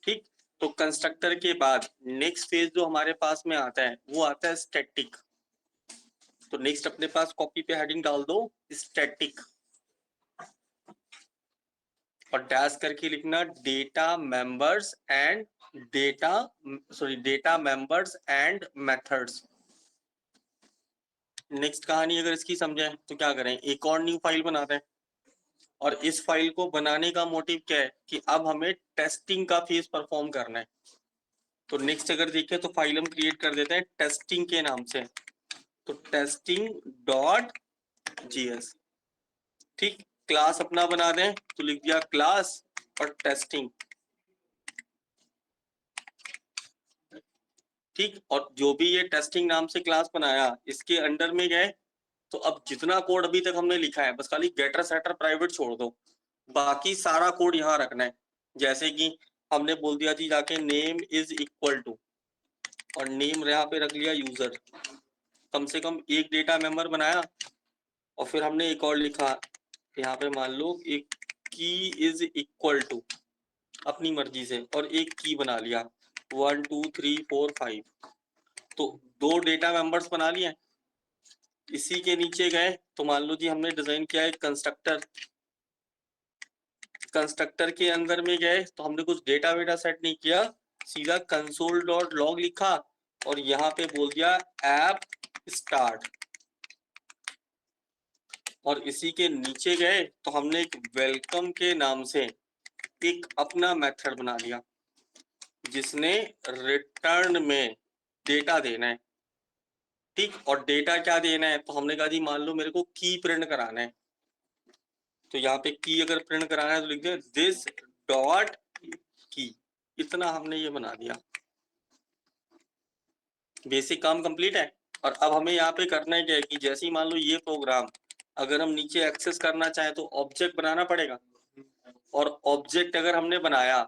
ठीक, तो कंस्ट्रक्टर के बाद नेक्स्ट फेज जो हमारे पास में आता है वो आता है स्टैटिक। तो नेक्स्ट अपने पास कॉपी पे हेडिंग डाल दो स्टैटिक और डैश करके लिखना data members and data members and methods. Next कहानी अगर इसकी समझें तो क्या करें, एक और न्यू फाइल बनाते हैं और इस फाइल को बनाने का मोटिव क्या है कि अब हमें टेस्टिंग का फेज परफॉर्म करना है। तो नेक्स्ट अगर देखें तो फाइल हम क्रिएट कर देते हैं टेस्टिंग के नाम से, तो टेस्टिंग डॉट जीएस। ठीक, क्लास अपना बना दें तो लिख दिया क्लास और टेस्टिंग। ठीक, और जो भी ये टेस्टिंग नाम से क्लास बनाया इसके अंडर में गए तो अब जितना कोड अभी तक हमने लिखा है बस खाली गेटर सेटर प्राइवेट छोड़ दो, बाकी सारा कोड यहाँ रखना है। जैसे कि हमने बोल दिया जी जाके नेम इज इक्वल टू, और नेम यहाँ पे रख लिया यूजर, कम से कम एक डेटा मेंबर बनाया और फिर हमने एक और लिखा यहाँ पे मान लो एक की इज इक्वल टू अपनी मर्जी से और एक की बना लिया 1 2 3 4 5, तो 2 डेटा मेंबर्स बना लिए। इसी के नीचे गए तो मान लो जी हमने डिजाइन किया है कंस्ट्रक्टर, कंस्ट्रक्टर के अंदर में गए तो हमने कुछ डेटा वेटा सेट नहीं किया, सीधा कंसोल डॉट लॉग लिखा और यहाँ पे बोल दिया ऐप स्टार्ट, और इसी के नीचे गए तो हमने एक वेलकम के नाम से एक अपना मेथड बना लिया जिसने रिटर्न में डेटा देना है। ठीक, और डेटा क्या देना है तो हमने कहा जी मान लो मेरे को की प्रिंट कराना है, तो यहाँ पे की अगर प्रिंट कराना है तो लिख दे दिस डॉट की। इतना हमने ये बना दिया, बेसिक काम कंप्लीट है। और अब हमें यहाँ पे करना है क्या है कि जैसे ही मान लो ये प्रोग्राम अगर हम नीचे एक्सेस करना चाहें तो ऑब्जेक्ट बनाना पड़ेगा, और ऑब्जेक्ट अगर हमने बनाया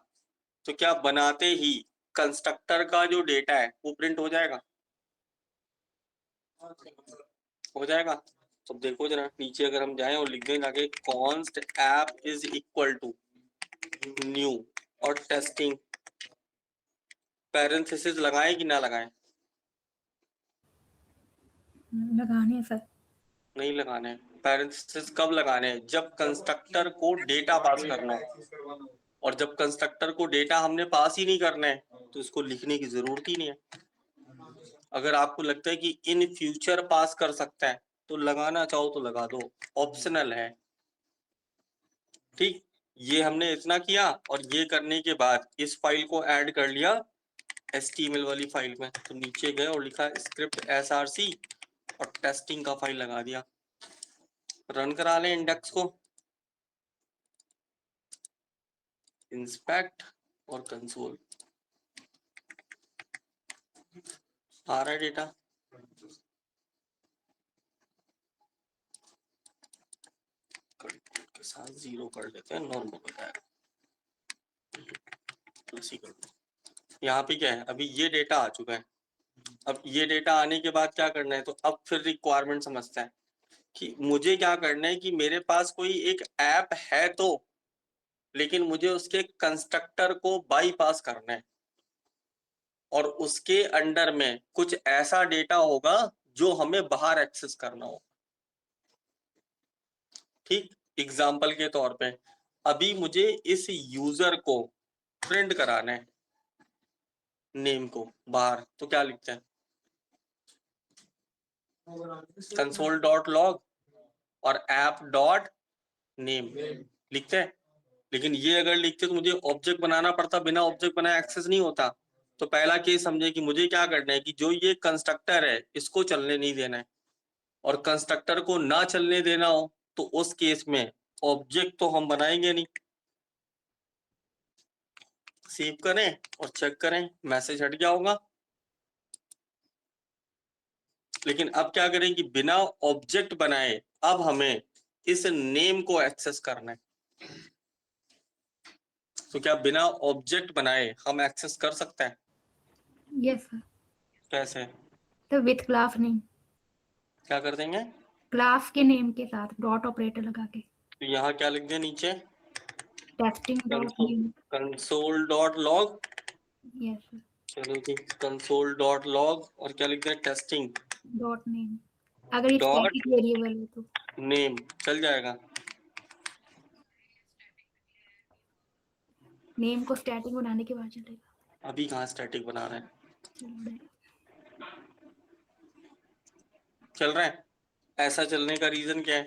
तो क्या बनाते ही कंस्ट्रक्टर का जो डेटा है वो प्रिंट हो जाएगा, हो जाएगा। तो देखो जरा नीचे अगर हम जाएं और लिख दें जाके const app is equal to new और टेस्टिंग, पैरेंथेसिस लगाएं कि ना लगाएं? लगाने सर। नहीं लगाने हैं। पैरेंथेसिस कब लगाने हैं? जब कंस्ट्रक्टर को डेटा पास करना हो, और जब कंस्ट्रक्टर को डेटा हमने पास ही नहीं करना है तो इसको लिखने की जरूरत ही नहीं है। अगर आपको लगता है कि इन फ्यूचर पास कर सकता है तो लगाना चाहो तो लगा दो, ऑप्शनल है। ठीक, ये हमने इतना किया और ये करने के बाद इस फाइल को ऐड कर लिया HTML वाली फाइल में, तो नीचे गए और लिखा स्क्रिप्ट src और टेस्टिंग का फाइल लगा दिया। रन करा लें इंडेक्स को, इंस्पेक्ट और कंसोल, आ रहा है डेटा। के साथ 0 कर लेते हैं, नॉर्मल हो जाएगा। यहाँ पे क्या है, अभी ये डेटा आ चुका है। अब ये डेटा आने के बाद क्या करना है, तो अब फिर रिक्वायरमेंट समझते हैं कि मुझे क्या करना है कि मेरे पास कोई एक ऐप है तो, लेकिन मुझे उसके कंस्ट्रक्टर को बाईपास करना है और उसके अंडर में कुछ ऐसा डेटा होगा जो हमें बाहर एक्सेस करना हो। ठीक, एग्जाम्पल के तौर पे अभी मुझे इस यूजर को प्रिंट कराना है नेम को बाहर, तो क्या लिखते हैं कंसोल डॉट लॉग और ऐप डॉट नेम लिखते हैं। लेकिन ये अगर लिखते तो मुझे ऑब्जेक्ट बनाना पड़ता, बिना ऑब्जेक्ट बनाए एक्सेस नहीं होता। तो पहला केस समझे कि मुझे क्या करना है कि जो ये कंस्ट्रक्टर है इसको चलने नहीं देना है, और कंस्ट्रक्टर को ना चलने देना हो तो उस केस में ऑब्जेक्ट तो हम बनाएंगे नहीं। सेव करें और चेक करें, मैसेज हट गया होगा। लेकिन अब क्या करें कि बिना ऑब्जेक्ट बनाए अब हमें इस नेम को एक्सेस करना है। तो क्या बिना ऑब्जेक्ट बनाए हम एक्सेस कर सकते हैं? Yes sir. कैसे? तो विथ क्लास नेम, क्या कर देंगे? क्लास के नेम के साथ डॉट ऑपरेटर लगा के। तो यहाँ क्या लिख दें नीचे, testing dot name. Console dot log, yes sir. चलो जी कंसोल डॉट लॉग और क्या लिखते हैं टेस्टिंग डॉट नेम, अगर ये डॉट स्टैटिक वेरिएबल है तो नेम चल जाएगा। नेम को स्टैटिक बनाने के बाद चलेगा। अभी कहाँ स्टैटिक बना रहे हैं, चलो चल रहा है। ऐसा चलने का रीजन क्या है,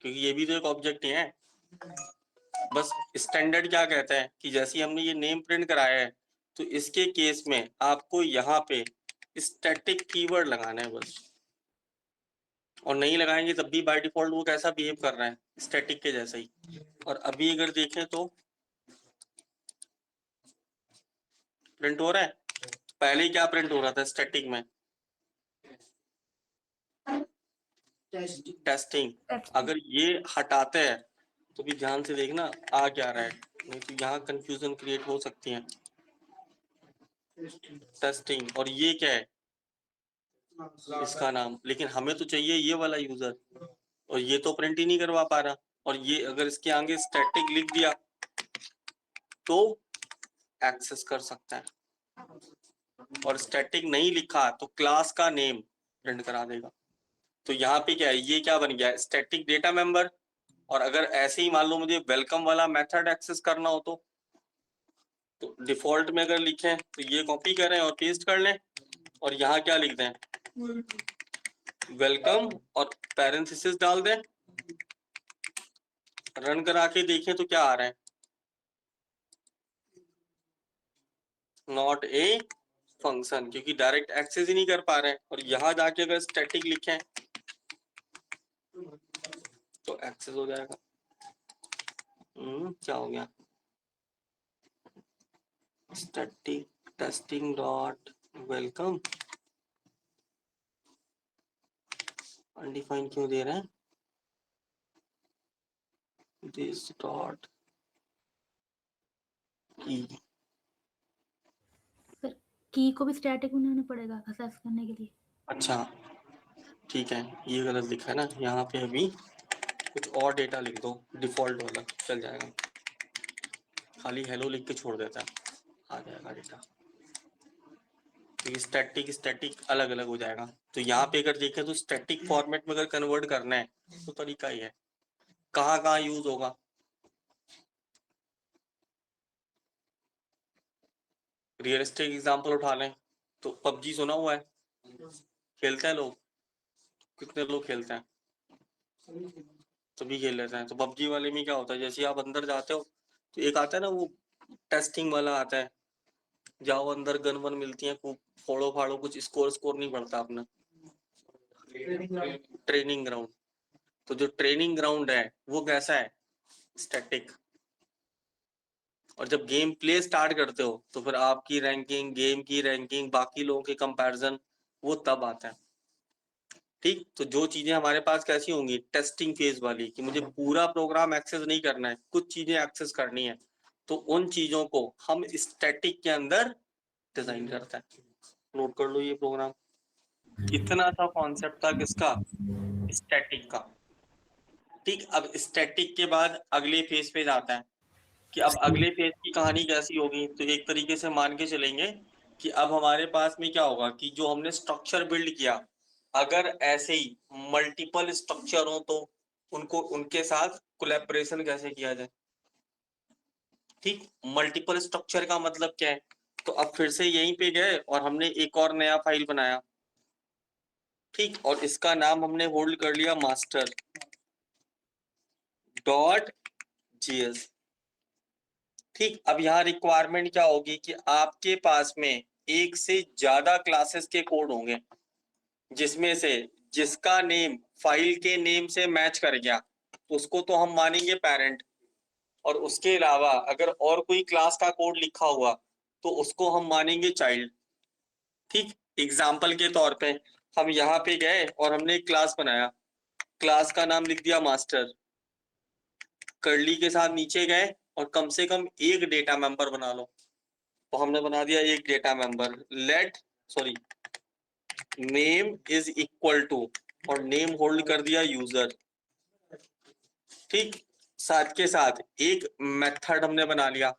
क्योंकि ये भी तो एक ऑब्जेक्ट ही है। बस स्टैंडर्ड क्या कहता है कि जैसे ही हमने ये नेम प्रिंट कराया है तो इसके केस में आपको यहाँ पे स्टैटिक कीवर्ड लगाना है बस, और नहीं लगाएंगे तब भी बाय डिफॉल्ट वो कैसा बिहेव कर रहा है, स्टैटिक के जैसा ही। और अभी अगर देखें तो प्रिंट हो रहा है, पहले क्या प्रिंट हो रहा था स्टैटिक में, टेस्टिंग। अगर ये हटाते हैं तो भी ध्यान से देखना आ क्या रहा है, नहीं तो यहाँ कंफ्यूजन क्रिएट हो सकती है। टेस्टिंग, और ये क्या है इसका नाम, लेकिन हमें तो चाहिए ये वाला यूजर, और ये तो प्रिंट ही नहीं करवा पा रहा। और ये अगर इसके आगे स्टैटिक लिख दिया तो एक्सेस कर सकता है, और स्टैटिक नहीं लिखा तो क्लास का नेम प्रिंट करा देगा। तो यहाँ पे क्या है, ये क्या बन गया स्टैटिक डेटा मेंबर। और अगर ऐसे ही मान लो मुझे वेलकम वाला मेथड एक्सेस करना हो तो डिफॉल्ट में अगर लिखें तो ये कॉपी करें और पेस्ट कर लें, और यहाँ क्या लिख दें वेलकम और पैरेंथेसिस डाल दें, रन करा के देखें तो क्या आ रहा है, नॉट ए फंक्शन, क्योंकि डायरेक्ट एक्सेस ही नहीं कर पा रहे हैं। और यहाँ जाके अगर स्टैटिक लिखें तो एक्सेस हो जाएगा। क्या हो गया, static testing dot welcome undefined क्यों दे रहे हैं, दिस डॉट की। की को भी स्टैटिक बनाना पड़ेगा एक्सेस करने के लिए। अच्छा ठीक है, ये गलत लिखा है ना, यहाँ पे अभी कुछ और डेटा लिख दो, डिफॉल्ट वाला चल जाएगा, खाली हेलो लिख के छोड़ देता है, आ जाएगा डेटा। तो स्टैटिक स्टैटिक अलग अलग हो जाएगा। तो यहाँ पे अगर देखें तो स्टैटिक फॉर्मेट में अगर कन्वर्ट करना है तो तरीका ही है। कहाँ कहाँ यूज होगा, रियलिस्टिक एग्जांपल उठा लें तो पबजी सुना हुआ है, खेलते हैं लोग, कितने लोग खेलते हैं, सभी खेल लेते हैं। तो पबजी वाले में क्या होता है, जैसे आप अंदर जाते हो तो एक आता है ना वो टेस्टिंग वाला आता है, जाओ अंदर गन वन मिलती है, खूब फोड़ो फाड़ो, कुछ स्कोर स्कोर नहीं पड़ता अपना, ट्रेनिंग ग्राउंड। तो जो ट्रेनिंग ग्राउंड है वो कैसा है, स्टैटिक। और जब गेम प्ले स्टार्ट करते हो तो फिर आपकी रैंकिंग, गेम की रैंकिंग, बाकी लोगों के कंपैरिजन वो तब आता है। ठीक, तो जो चीजें हमारे पास कैसी होंगी, टेस्टिंग फेज वाली, कि मुझे पूरा प्रोग्राम एक्सेस नहीं करना है, कुछ चीजें एक्सेस करनी है, तो उन चीजों को हम स्टैटिक के अंदर डिजाइन करते हैं। नोट कर लो ये प्रोग्राम, इतना सा कॉन्सेप्ट था किसका, स्टैटिक का। ठीक, अब स्टैटिक के बाद अगले फेज पे जाता है कि अब अगले फेज की कहानी कैसी होगी। तो एक तरीके से मान के चलेंगे कि अब हमारे पास में क्या होगा कि जो हमने स्ट्रक्चर बिल्ड किया, अगर ऐसे ही मल्टीपल स्ट्रक्चर हो तो उनको उनके साथ कोलैबोरेशन कैसे किया जाए। ठीक, मल्टीपल स्ट्रक्चर का मतलब क्या है, तो अब फिर से यहीं पे गए और हमने एक और नया फाइल बनाया। ठीक, और इसका नाम हमने होल्ड कर लिया मास्टर डॉट जीएस। ठीक, अब यहाँ रिक्वायरमेंट क्या होगी कि आपके पास में एक से ज्यादा क्लासेस के कोड होंगे, जिसमें से जिसका नेम फाइल के नेम से मैच कर गया उसको तो हम मानेंगे पेरेंट, और उसके अलावा अगर और कोई क्लास का कोड लिखा हुआ तो उसको हम मानेंगे चाइल्ड। ठीक, एग्जाम्पल के तौर पे हम यहाँ पे गए और हमने एक क्लास बनाया, क्लास का नाम लिख दिया मास्टर, कर्ली के साथ नीचे गए और कम से कम एक डेटा मेंबर बना लो, तो हमने बना दिया एक data member, let sorry name is equal to, और नेम होल्ड कर दिया यूजर। ठीक, साथ के साथ एक मेथड हमने बना लिया,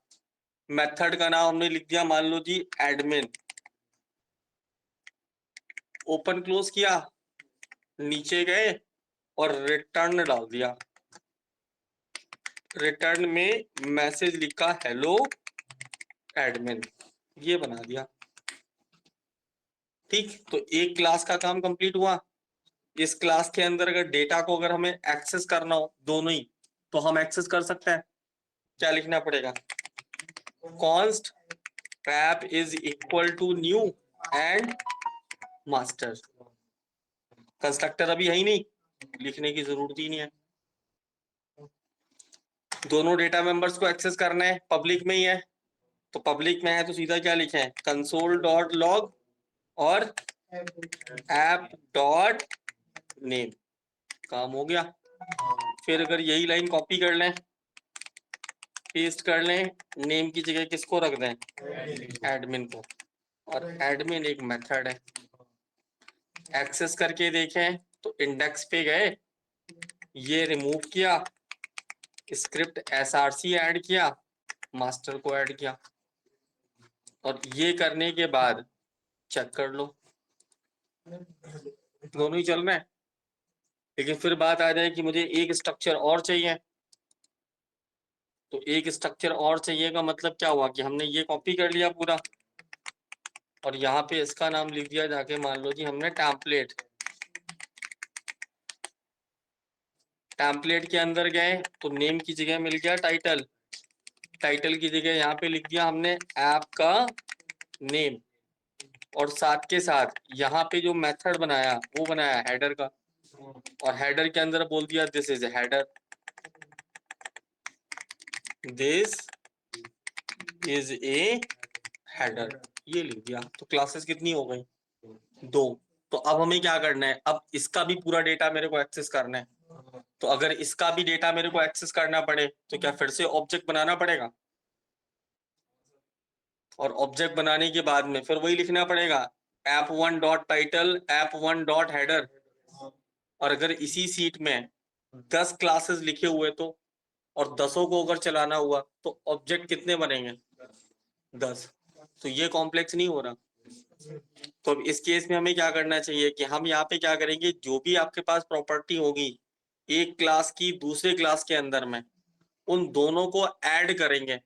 मेथड का नाम हमने लिख दिया मान लो जी एडमिन, ओपन क्लोज किया, नीचे गए और रिटर्न डाल दिया, रिटर्न में मैसेज लिखा हेलो एडमिन, ये बना दिया। ठीक, तो एक क्लास का काम कंप्लीट हुआ। इस क्लास के अंदर अगर डेटा को अगर हमें एक्सेस करना हो दोनों ही, तो हम एक्सेस कर सकते हैं। क्या लिखना पड़ेगा, const app is equal to new and master. Constructor अभी है ही नहीं, लिखने की जरूरत ही नहीं है। दोनों डेटा मेंबर्स को एक्सेस करना है, पब्लिक में ही है, तो पब्लिक में है तो सीधा क्या लिखे, कंसोल डॉट लॉग और ऐप डॉट नेम, काम हो गया। फिर अगर यही लाइन कॉपी कर लें, पेस्ट कर लें, नेम की जगह किसको रख दें, एडमिन को, और एडमिन एक मेथड है। एक्सेस करके देखें तो इंडेक्स पे गए, ये रिमूव किया, स्क्रिप्ट src ऐड किया, मास्टर को ऐड किया, और ये करने के बाद चेक कर लो दोनों ही चल रहे हैं। लेकिन फिर बात आ जाए कि मुझे एक स्ट्रक्चर और चाहिए, तो एक स्ट्रक्चर और चाहिए का मतलब क्या हुआ कि हमने ये कॉपी कर लिया पूरा, और यहाँ पे इसका नाम लिख दिया जाके, मान लो जी हमने टेम्पलेट, टेम्पलेट के अंदर गए तो नेम की जगह मिल गया टाइटल, टाइटल की जगह यहाँ पे लिख दिया हमने ऐप का नेम, और साथ के साथ यहाँ पे जो मेथड बनाया वो बनाया हेडर का, और हेडर के अंदर बोल दिया this is header, this is a header, ये लिख दिया। तो क्लासेस कितनी हो गई, 2। तो अब हमें क्या करना है, अब इसका भी पूरा डेटा मेरे को एक्सेस करना है। तो अगर इसका भी डेटा मेरे को एक्सेस करना पड़े तो क्या फिर से ऑब्जेक्ट बनाना पड़ेगा, और ऑब्जेक्ट बनाने के बाद में फिर वही लिखना पड़ेगा app1 dot title, app1 dot header. और अगर इसी सीट में 10 क्लासेस लिखे हुए तो, और 10 को अगर चलाना हुआ तो ऑब्जेक्ट कितने बनेंगे, 10। तो ये कॉम्प्लेक्स नहीं हो रहा। तो अब इस केस में हमें क्या करना चाहिए कि हम यहाँ पे क्या करेंगे, जो भी आपके पास प्रॉपर्टी होगी एक क्लास की दूसरे क्लास के अंदर में, उन दोनों को ऐड करेंगे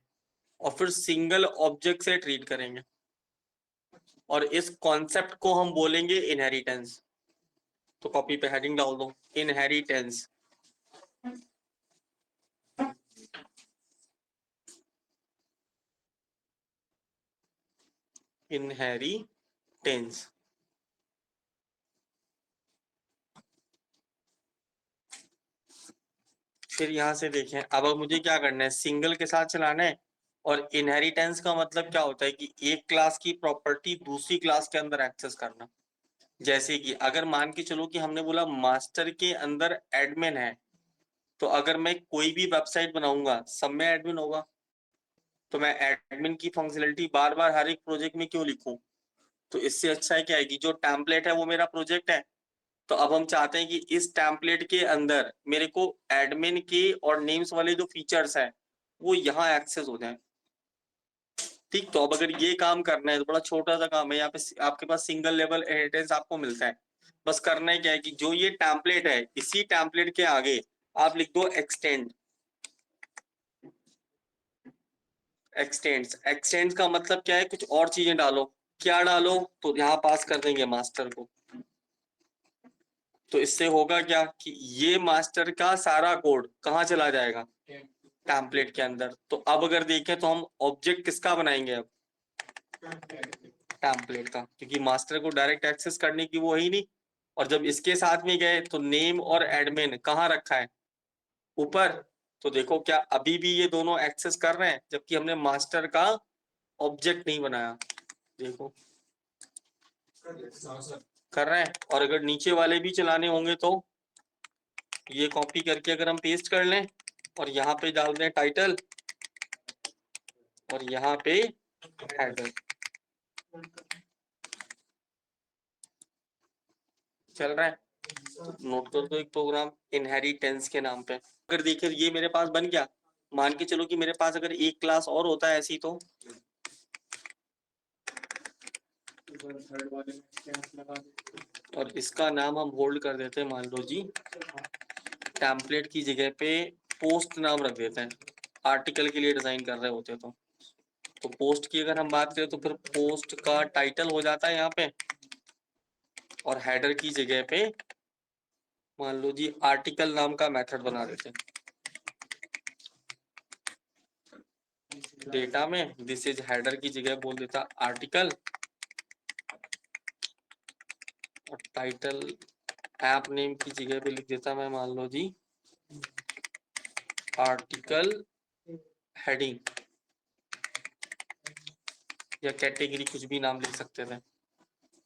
और फिर सिंगल ऑब्जेक्ट से ट्रीट करेंगे, और इस कॉन्सेप्ट को हम बोलेंगे इनहेरिटेंस। तो कॉपी पे हेडिंग डाल दो, इनहेरिटेंस। इनहेरिटेंस। फिर यहां से देखें, अब मुझे क्या करना है, सिंगल के साथ चलाना है। और इनहेरिटेंस का मतलब क्या होता है कि एक क्लास की प्रॉपर्टी दूसरी क्लास के अंदर एक्सेस करना। जैसे कि अगर मान के चलो कि हमने बोला मास्टर के अंदर एडमिन है, तो अगर मैं कोई भी वेबसाइट बनाऊंगा सब में एडमिन होगा, तो मैं एडमिन की फंक्शनलिटी बार बार हर एक प्रोजेक्ट में क्यों लिखूं। तो इससे अच्छा है क्या है कि जो टेम्पलेट है वो मेरा प्रोजेक्ट है, तो अब हम चाहते हैं कि इस टेम्पलेट के अंदर मेरे को एडमिन के और नेम्स वाले जो फीचर्स है वो यहाँ एक्सेस हो जाए। ठीक, तो अब अगर ये काम करना है तो बड़ा छोटा सा काम है, यहाँ पे आपके पास सिंगल लेवल इनहेरिटेंस आपको मिलता है। बस करना है क्या है कि जो ये टेम्पलेट है इसी टेम्पलेट के आगे आप लिख दो एक्सटेंड। एक्सटेंड्स का मतलब क्या है, कुछ और चीजें डालो। क्या डालो, तो यहाँ पास कर देंगे मास्टर को। तो इससे होगा क्या कि ये मास्टर का सारा कोड कहाँ चला जाएगा, टेम्पलेट के अंदर। तो अब अगर देखें तो हम ऑब्जेक्ट किसका बनाएंगे, अब टेम्पलेट का, क्योंकि मास्टर को डायरेक्ट एक्सेस करने की वो है ही नहीं। और जब इसके साथ में गए तो नेम और एडमिन कहाँ रखा है, ऊपर। तो देखो क्या अभी भी ये दोनों एक्सेस कर रहे हैं, जबकि हमने मास्टर का ऑब्जेक्ट नहीं बनाया। देखो कर रहे हैं। और अगर नीचे वाले भी चलाने होंगे तो ये कॉपी करके अगर हम पेस्ट कर लें और यहाँ पे डाल दें टाइटल और यहाँ पे हेडर, चल रहा है। नोट कर दो एक प्रोग्राम इनहेरिटेंस के नाम पे। अगर देखिए ये मेरे पास बन गया, मान के चलो कि मेरे पास अगर एक क्लास और होता है ऐसी तो और इसका नाम हम होल्ड कर देते हैं, मान लो जी टेम्पलेट की जगह पे पोस्ट नाम रख देते हैं, आर्टिकल के लिए डिजाइन कर रहे होते तो पोस्ट की अगर हम बात करें तो फिर पोस्ट का टाइटल हो जाता है यहाँ पे, और हेडर की जगह पे मान लो जी आर्टिकल नाम का मेथड बना देते हैं। डेटा में दिस इज हेडर की जगह बोल देता आर्टिकल, और टाइटल ऐप नेम की जगह पे लिख देता मैं मान लो जी आर्टिकल हेडिंग, या कैटेगरी कुछ भी नाम लिख सकते थे।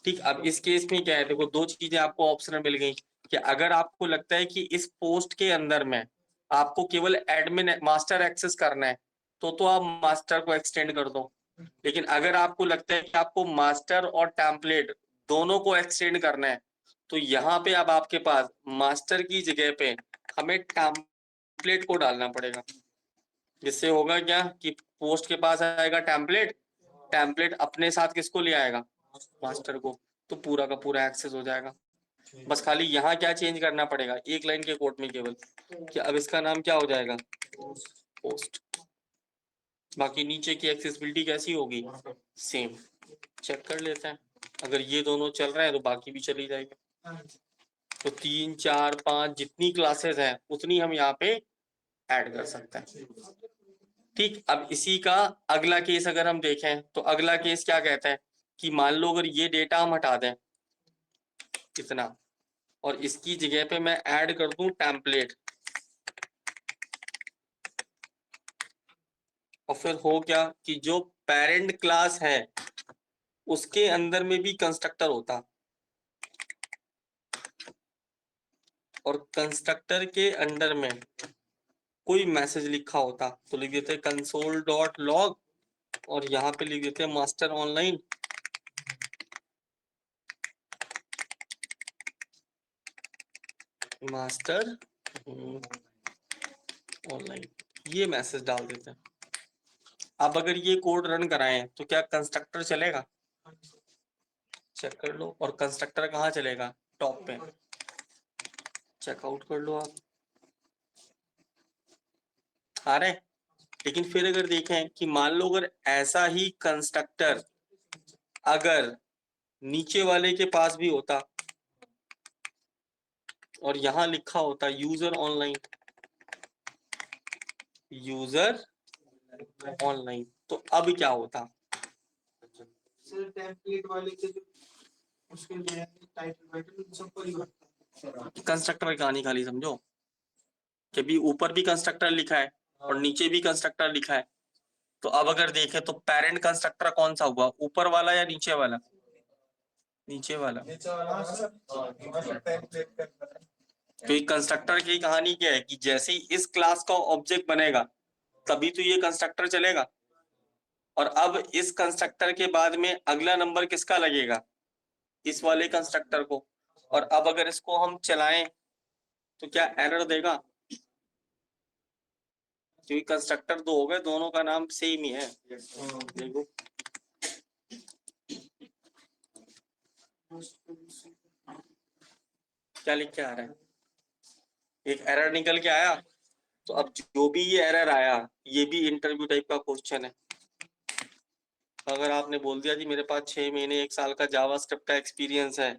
ठीक, अब इस केस में क्या है, देखो दो चीजें आपको ऑप्शन मिल गई कि अगर आपको लगता है कि इस पोस्ट के अंदर में आपको केवल एडमिन मास्टर एक्सेस करना है तो आप मास्टर को एक्सटेंड कर दो, लेकिन अगर आपको लगता है कि आपको मास्टर और टेम्पलेट दोनों को एक्सटेंड करना है तो यहाँ पे अब आपके पास मास्टर की जगह पे हमें टेम्पलेट को डालना पड़ेगा, जिससे होगा क्या कि पोस्ट के पास आएगा टेम्पलेट, टेम्पलेट अपने साथ किसको ले आएगा, मास्टर को, तो पूरा का पूरा एक्सेस हो जाएगा। बस खाली यहाँ क्या चेंज करना पड़ेगा एक लाइन के कोड में केवल, कि अब इसका नाम क्या हो जाएगा, पोस्ट। बाकी नीचे की एक्सेसिबिलिटी कैसी होगी, सेम। चेक कर लेते हैं, अगर ये दोनों चल रहे हैं तो बाकी भी चली जाएगी। तो 3 4 5 जितनी क्लासेस हैं उतनी हम यहाँ पे ऐड कर सकते हैं। ठीक, अब इसी का अगला केस अगर हम देखें तो अगला केस क्या कहता है कि मान लो अगर ये डेटा हम हटा दें इतना, और इसकी जगह पे मैं ऐड कर दूं टेम्पलेट, और फिर हो क्या कि जो पेरेंट क्लास है उसके अंदर में भी कंस्ट्रक्टर होता, और कंस्ट्रक्टर के अंदर में कोई मैसेज लिखा होता तो लिख देते console.log, और यहाँ पे लिख देते मास्टर ऑनलाइन, मास्टर ऑनलाइन, ये मैसेज डाल देते हैं। अब अगर ये कोड रन कराएं तो क्या कंस्ट्रक्टर चलेगा, चेक कर लो, और कंस्ट्रक्टर कहाँ चलेगा, टॉप पे, चेकआउट कर लो आप, आ रहे। लेकिन फिर अगर देखें कि मान लो अगर ऐसा ही कंस्ट्रक्टर अगर नीचे वाले के पास भी होता और यहाँ लिखा होता यूजर ऑनलाइन, यूजर ऑनलाइन, तो अब क्या होता, सर टेम्पलेट वाले के जो उसके लिए टाइटल वाइटल सब पर ही होता है। कंस्ट्रक्टर की कहानी खाली समझो कि भी ऊपर भी कंस्ट्रक्टर लिखा है और नीचे भी कंस्ट्रक्टर लिखा है, तो अब अगर देखें तो पेरेंट कंस्ट्रक्टर कौन सा हुआ, ऊपर वाला या नीचे वाला, नीचे वाला। क्योंकि कंस्ट्रक्टर की कहानी क्या है कि जैसे ही इस क्लास का ऑब्जेक्ट बनेगा तभी तो ये कंस्ट्रक्टर चलेगा, और अब इस कंस्ट्रक्टर के बाद में अगला नंबर किसका लगेगा, इस वाले कंस्ट्रक्टर को, और अब अगर इसको हम चलाएं तो क्या एरर देगा, क्योंकि कंस्ट्रक्टर दो हो गए, दोनों का नाम सेम ही है। देखो क्या लिख के आ रहा है, एक एरर निकल के आया, तो अब जो भी ये एरर आया ये भी इंटरव्यू टाइप का क्वेश्चन है। अगर आपने बोल दिया जी मेरे पास 6 महीने 1 साल का जावास्क्रिप्ट का एक्सपीरियंस है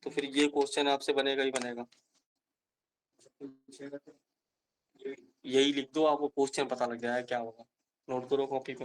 तो फिर ये क्वेश्चन आपसे बनेगा ही बनेगा। यही लिख दो, आपको क्वेश्चन पता लग जाएगा क्या होगा, नोट करो कॉपी पे।